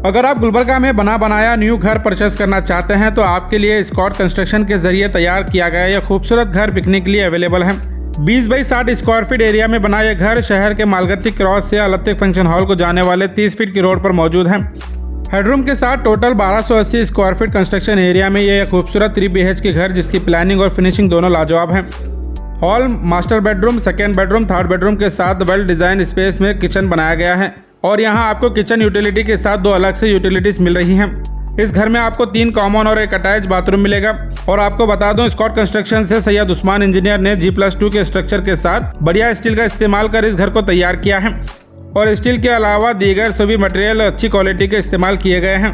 अगर आप गुलबर्गा में बना बनाया न्यू घर परचेस करना चाहते हैं तो आपके लिए स्कॉट कंस्ट्रक्शन के जरिए तैयार किया गया यह खूबसूरत घर बिकने के लिए अवेलेबल है। 20 बाई 60 स्क्वायर फीट एरिया में बना यह घर शहर के मालगत्ती क्रॉस से अतीक फंक्शन हॉल को जाने वाले 30 फीट की रोड पर मौजूद है। हेडरूम के साथ total 1280 square feet construction area में यह खूबसूरत 3 BHK घर जिसकी प्लानिंग और फिनिशिंग दोनों लाजवाब है। Hall, master bedroom, second bedroom, third bedroom के साथ वेल डिजाइन स्पेस में किचन बनाया गया है और यहाँ आपको किचन यूटिलिटी के साथ 2 अलग से यूटिलिटीज मिल रही हैं। इस घर में आपको 3 कॉमन और 1 अटैच बाथरूम मिलेगा। और आपको बता दूं, स्कॉट कंस्ट्रक्शन से सैयद उस्मान इंजीनियर ने G+2 के स्ट्रक्चर के साथ बढ़िया स्टील का इस्तेमाल कर इस घर को तैयार किया है और स्टील के अलावा दीगर सभी मटेरियल अच्छी क्वालिटी के इस्तेमाल किए गए हैं।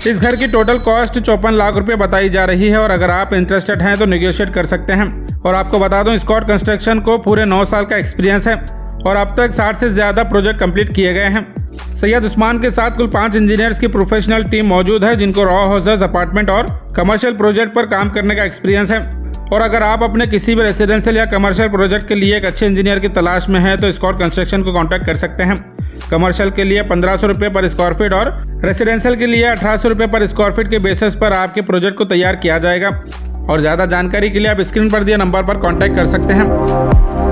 इस घर की टोटल कॉस्ट 54 लाख रुपए बताई जा रही है और अगर आप इंटरेस्टेड हैं तो नेगोशिएट कर सकते हैं। और आपको बता दूं, स्कॉट कंस्ट्रक्शन को पूरे 9 साल का एक्सपीरियंस है और अब तक 60 से ज़्यादा प्रोजेक्ट कंप्लीट किए गए हैं। सैयद उस्मान के साथ कुल 5 इंजीनियर्स की प्रोफेशनल टीम मौजूद है जिनको रॉ हाउसेस, अपार्टमेंट और कमर्शियल प्रोजेक्ट पर काम करने का एक्सपीरियंस है। और अगर आप अपने किसी भी रेसिडेंशियल या कमर्शियल प्रोजेक्ट के लिए एक अच्छे इंजीनियर की तलाश में हैं तो स्कॉट कंस्ट्रक्शन को कॉन्टैक्ट कर सकते हैं। कमर्शियल के लिए 1500 रुपये पर स्क्वायर फीट और रेसिडेंशियल के लिए 1800 रुपये पर स्क्वायर फीट के बेसिस पर आपके प्रोजेक्ट को तैयार किया जाएगा। और ज़्यादा जानकारी के लिए आप स्क्रीन पर दिए नंबर पर कॉन्टैक्ट कर सकते हैं।